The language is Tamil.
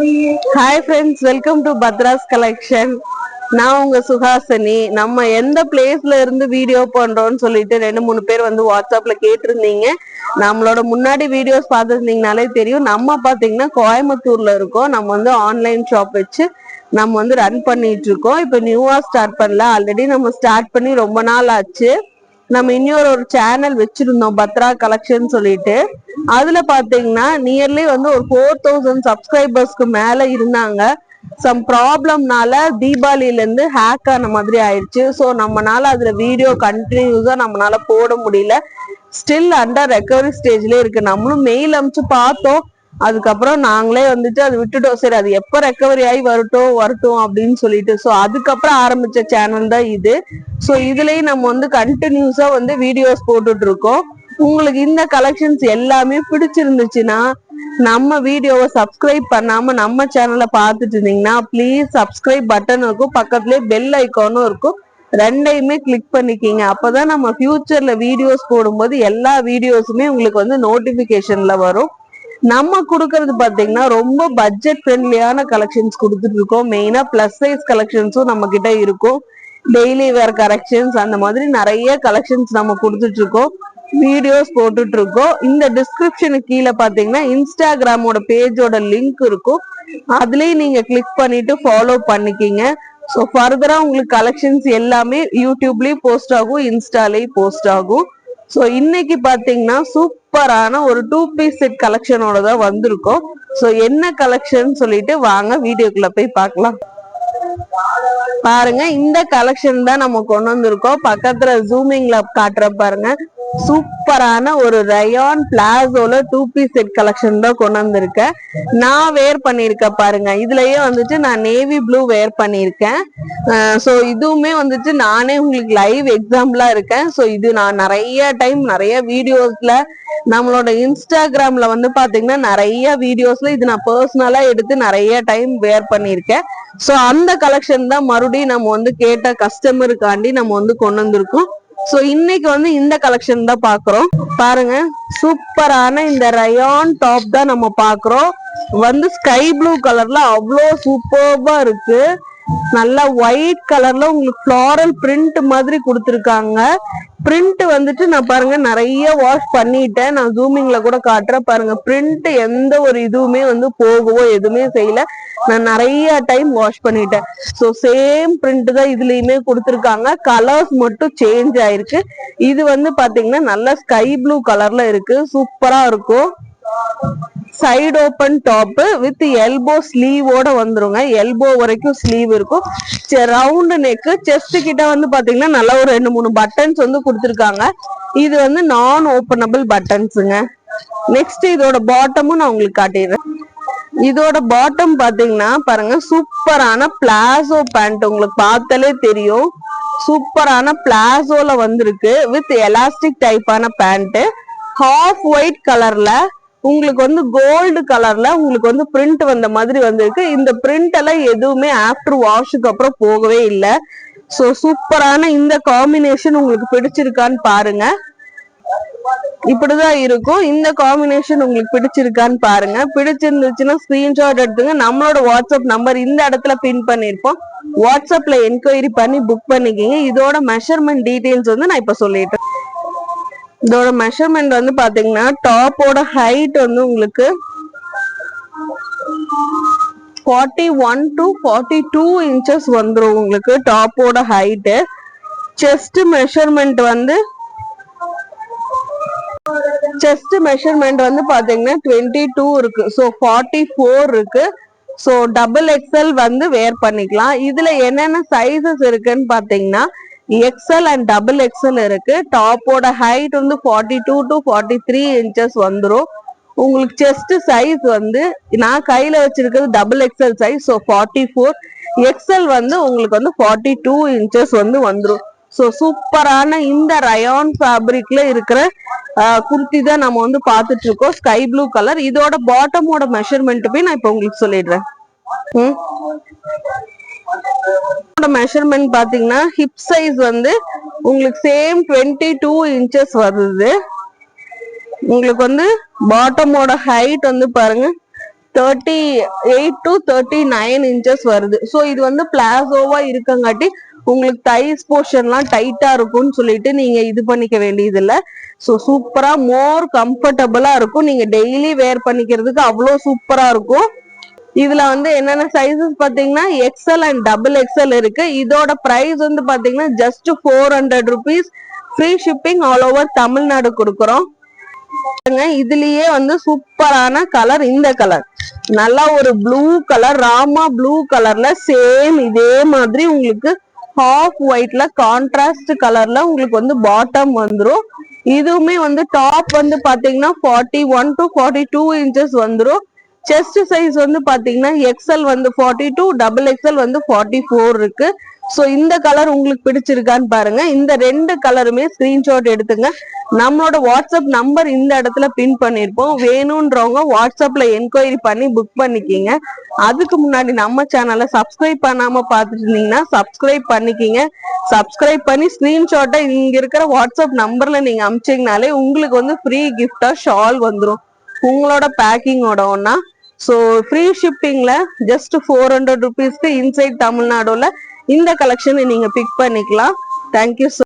Hi friends, welcome to Bhadra's collection. நான் உங்க சுஹாசினி. நம்ம எந்த பிளேஸ்ல இருந்து வீடியோ பண்றோம்னு சொல்லிட்டு 2-3 பேர் வந்து வாட்ஸ்அப்ல கேட்டிருந்தீங்க. நம்மளோட முன்னாடி வீடியோஸ் பார்த்துருந்தீங்கனாலே தெரியும். நம்ம பாத்தீங்கன்னா கோயம்புத்தூர்ல இருக்கோம். நம்ம வந்து ஆன்லைன் ஷாப் வச்சு நம்ம வந்து ரன் பண்ணிட்டு இருக்கோம். இப்ப நியூவா ஸ்டார்ட் பண்ணல, ஆல்ரெடி நம்ம ஸ்டார்ட் பண்ணி ரொம்ப நாள் ஆச்சு. நம்ம இன்னொரு சேனல் வச்சிருந்தோம் பத்ரா கலெக்ஷன் சொல்லிட்டு. அதுல பாத்தீங்கன்னா நியர்லி வந்து ஒரு 4000 சப்ஸ்கிரைபர்ஸ்க்கு மேல இருந்தாங்க. சம் ப்ராப்ளம்னால தீபாவளியில இருந்து ஹேக் ஆன மாதிரி ஆயிடுச்சு. ஸோ நம்மனால அதுல வீடியோ கண்டினியூஸா நம்மளால போட முடியல. ஸ்டில் அண்டர் ரெக்கவரி ஸ்டேஜ்ல இருக்கு. நம்மளும் மெயில் அனுப்பிச்சு பார்த்தோம், அதுக்கப்புறம் நாங்களே வந்துட்டு அது விட்டுட்டோம். சரி, அது எப்ப ரெக்கவரி ஆகி வரட்டும் அப்படின்னு சொல்லிட்டு. ஸோ அதுக்கப்புறம் ஆரம்பிச்ச சேனல் தான் இது. ஸோ இதுலயும் நம்ம வந்து கண்டினியூஸா வந்து வீடியோஸ் போட்டுட்டு இருக்கோம். உங்களுக்கு இந்த கலெக்ஷன்ஸ் எல்லாமே பிடிச்சிருந்துச்சுன்னா நம்ம வீடியோவை சப்ஸ்கிரைப் பண்ணாம நம்ம சேனலை பார்த்துட்டு இருந்தீங்கன்னா ப்ளீஸ் சப்ஸ்கிரைப் பட்டன் இருக்கும், பக்கத்துலேயே பெல் ஐக்கானும் இருக்கும். ரெண்டையுமே கிளிக் பண்ணிக்கிங்க. அப்பதான் நம்ம ஃபியூச்சர்ல வீடியோஸ் போடும்போது எல்லா வீடியோஸுமே உங்களுக்கு வந்து நோட்டிபிகேஷன்ல வரும். நம்ம கொடுக்கறது பாத்தீங்கன்னா ரொம்ப பட்ஜெட் ஃப்ரெண்ட்லியான கலெக்ஷன்ஸ் கொடுத்துட்டு இருக்கோம். மெயினா பிளஸ் சைஸ் கலெக்ஷன்ஸும் நம்ம கிட்ட இருக்கும். டெய்லி வேர் கலெக்ஷன்ஸ் அந்த மாதிரி நிறைய கலெக்ஷன்ஸ் நம்ம கொடுத்துட்டு இருக்கோம், வீடியோஸ் போட்டுட்டு இருக்கோம். இந்த டிஸ்கிரிப்ஷனுக்கு கீழே பாத்தீங்கன்னா இன்ஸ்டாகிராமோட பேஜோட லிங்க் இருக்கும். அதுலயும் நீங்க கிளிக் பண்ணிட்டு ஃபாலோ பண்ணிக்கிங்க. ஸோ ஃபர்தரா உங்களுக்கு கலெக்ஷன்ஸ் எல்லாமே யூடியூப்லயும் போஸ்ட் ஆகும், இன்ஸ்டாலையும் போஸ்ட் ஆகும். ஸோ இன்னைக்கு பாத்தீங்கன்னா சூப்பரான ஒரு 2 பீஸ் செட் கலெக்ஷனோட தான் வந்திருக்கோம். ஸோ என்ன கலெக்ஷன் சொல்லிட்டு வாங்க வீடியோக்குள்ள போய் பார்க்கலாம். பாருங்க, இந்த கலெக்ஷன் தான் நம்ம கொண்டு வந்திருக்கோம். பக்கத்துல ஜூமிங்ல காட்டுற பாருங்க, சூப்பரான ஒரு ரயான் பிளாசோல 2 பீஸ் செட் கலெக்ஷன் தான் கொண்டு வந்திருக்கேன். நான் வேர் பண்ணிருக்கேன் பாருங்க. இதுலயே வந்துட்டு நான் நேவி ப்ளூ வேர் பண்ணிருக்கேன். ஸோ இதுவுமே வந்துட்டு நானே உங்களுக்கு லைவ் எக்ஸாம்பிளா இருக்கேன். ஸோ இது நான் நிறைய டைம் நிறைய வீடியோஸ்ல நம்மளோட இன்ஸ்டாகிராம்ல வந்து பாத்தீங்கன்னா நிறைய வீடியோஸ்ல இது நான் பர்சனலா எடுத்து நிறைய டைம் வேர் பண்ணிருக்கேன். ஸோ அந்த கலெக்ஷன் தான் மறுபடியும் நம்ம வந்து கேட்ட கஸ்டமருக்காண்டி நம்ம வந்து கொண்டு வந்திருக்கோம். சோ இன்னைக்கு வந்து இந்த கலெக்ஷன் தான் பாக்குறோம். பாருங்க, சூப்பரான இந்த ரயான் டாப் தான் நம்ம பாக்குறோம். வந்து ஸ்கை ப்ளூ கலர்ல அவ்வளோ சூப்பர்பா இருக்கு. நல்லா ஒயிட் கலர்ல உங்களுக்கு ஃப்ளாரல் பிரிண்ட் மாதிரி கொடுத்துருக்காங்க. பிரிண்ட் வந்துட்டு நான் பாருங்க நிறைய வாஷ் பண்ணிட்டேன். நான் ஜூமிங்ல கூட காட்டுறேன் பாருங்க. பிரிண்ட் எந்த ஒரு இதுவுமே வந்து போகவோ எதுவுமே செய்யல. நான் நிறைய டைம் வாஷ் பண்ணிட்டேன். ஸோ சேம் பிரிண்ட் தான் இதுலயுமே கொடுத்துருக்காங்க. கலர்ஸ் மட்டும் சேஞ்ச் ஆயிருக்கு. இது வந்து பாத்தீங்கன்னா நல்ல ஸ்கை ப்ளூ கலர்ல இருக்கு, சூப்பரா இருக்கும். Side open top with elbow ஸ்லீவோட வந்துருங்க. எல்போ வரைக்கும் ஸ்லீவ் இருக்கும். ரவுண்ட் நெக், செஸ்ட் கிட்ட வந்து பாத்தீங்கன்னா நல்லா ஒரு 2-3 பட்டன்ஸ் வந்து கொடுத்துருக்காங்க. இது வந்து நான் ஓபனபிள் பட்டன்ஸுங்க. நெக்ஸ்ட் இதோட பாட்டமும் நான் உங்களுக்கு காட்டிடுறேன். இதோட பாட்டம் பாத்தீங்கன்னா பாருங்க, சூப்பரான பிளாசோ பேண்ட். உங்களுக்கு பார்த்தாலே தெரியும், சூப்பரான பிளாசோல வந்திருக்கு வித் எலாஸ்டிக் டைப்பான பேண்ட். ஹாஃப் ஒயிட் கலர்ல உங்களுக்கு வந்து கோல்டு கலர்ல உங்களுக்கு வந்து பிரிண்ட் வந்த மாதிரி வந்திருக்கு. இந்த பிரிண்ட் எல்லாம் எதுவுமே ஆஃப்டர் வாஷுக்கு அப்புறம் போகவே இல்லை. ஸோ சூப்பரான இந்த காம்பினேஷன் உங்களுக்கு பிடிச்சிருக்கான்னு பாருங்க. இப்படிதான் இருக்கும். இந்த காம்பினேஷன் உங்களுக்கு பிடிச்சிருக்கான்னு பாருங்க. பிடிச்சிருந்துச்சுன்னா ஸ்கிரீன்ஷாட் எடுத்துங்க. நம்மளோட வாட்ஸ்அப் நம்பர் இந்த இடத்துல பின் பண்ணிருப்போம். வாட்ஸ்அப்ல என்கொயரி பண்ணி புக் பண்ணிக்கிங்க. இதோட மெஷர்மெண்ட் டீடைல்ஸ் வந்து நான் இப்ப சொல்லிட்டேன். இதோட மெஷர்மெண்ட் வந்து பாத்தீங்கன்னா டாப்போட ஹைட் வந்து உங்களுக்கு 41 to 42 inches வந்துரும். உங்களுக்கு டாப்போட ஹைட். செஸ்ட் மெஷர்மெண்ட் வந்து பாத்தீங்கன்னா 22 இருக்கு. ஸோ 44 இருக்கு. ஸோ டபுள் எக்ஸ்எல் வந்து வேர் பண்ணிக்கலாம். இதுல என்னென்ன சைசஸ் இருக்குன்னு பாத்தீங்கன்னா எக்ஸ்எல் அண்ட் டபுள் எக்ஸ்எல் இருக்கு. டாப்போட ஹைட் வந்து 42 to 43 inches வந்துரும். உங்களுக்கு செஸ்ட் சைஸ் வந்து நான் கையில வச்சிருக்கிறது double XL size. So 44. XL வந்து உங்களுக்கு வந்து 42 inches வந்து வந்துரும். ஸோ சூப்பரான இந்த ரயான் ஃபேப்ரிக்ல இருக்கிற குர்த்தி தான் நம்ம வந்து பாத்துட்டு இருக்கோம். Sky blue colour. இதோட பாட்டமோட மெஷர்மெண்ட் போய் நான் இப்ப உங்களுக்கு சொல்லிடுறேன். மெஷர்மெண்ட் பாத்தீங்கன்னா ஹிப் சைஸ் வந்து உங்களுக்கு சேம் 22 inches வருது. உங்களுக்கு வந்து பாட்டமோட ஹைட் வந்து பாருங்க 38 to 39 inches வருது. ஸோ இது வந்து பிளாசோவா இருக்கங்காட்டி உங்களுக்கு தைஸ் போர்ஷன்லாம் டைட்டா இருக்கும்னு சொல்லிட்டு நீங்க இது பண்ணிக்க வேண்டியது இல்ல. ஸோ சூப்பரா மோர் கம்ஃபர்டபுளா இருக்கும். நீங்க டெய்லி வேர் பண்ணிக்கிறதுக்கு அவ்வளோ சூப்பரா இருக்கும். இதுல வந்து என்னென்ன சைசஸ் பாத்தீங்கன்னா எக்ஸ்எல் அண்ட் டபுள் எக்ஸ்எல் இருக்கு. இதோட பிரைஸ் வந்து பாத்தீங்கன்னா just 400 rupees. Free shipping all over Tamil Nadu கொடுக்குறோம். இதுலயே வந்து சூப்பரான கலர், இந்த கலர் நல்லா ஒரு ப்ளூ கலர், ராமா ப்ளூ கலர்ல சேம் இதே மாதிரி உங்களுக்கு ஹாஃப் ஒயிட்ல கான்ட்ராஸ்ட் கலர்ல உங்களுக்கு வந்து பாட்டம் வந்துரும். இதுவுமே வந்து டாப் வந்து பாத்தீங்கன்னா 41 to 42 inches வந்துரும். செஸ்ட் சைஸ் வந்து பாத்தீங்கன்னா எக்ஸ்எல் வந்து 42, டபுள் எக்ஸ்எல் வந்து 44 இருக்கு. சோ இந்த கலர் உங்களுக்கு பிடிச்சிருக்கான்னு பாருங்க. இந்த ரெண்டு கலருமே ஸ்கிரீன்ஷாட் எடுத்துங்க. நம்மளோட வாட்ஸ்அப் நம்பர் இந்த இடத்துல பின் பண்ணிருப்போம். வேணும்ன்றவங்க வாட்ஸ்அப்ல என்கொயரி பண்ணி புக் பண்ணிக்கிங்க. அதுக்கு முன்னாடி நம்ம சேனலை சப்ஸ்கிரைப் பண்ணாம பாத்துட்டு இருந்தீங்கன்னா சப்ஸ்கிரைப் பண்ணிக்கிங்க. சப்ஸ்கிரைப் பண்ணி ஸ்கிரீன்ஷாட்டை இங்க இருக்கிற வாட்ஸ்அப் நம்பர்ல நீங்க அனுப்பிச்சீங்கனாலே உங்களுக்கு வந்து ஃப்ரீ கிஃப்டா ஷால் வந்துடும் உங்களோட பேக்கிங்கோட ஒன்னா. ஸோ ஃப்ரீ ஷிப்பிங்ல ஜஸ்ட் 400 rupeesக்கு இன்சைட் தமிழ்நாடுல இந்த கலெக்ஷனை நீங்க பிக் பண்ணிக்கலாம். தேங்க்யூ.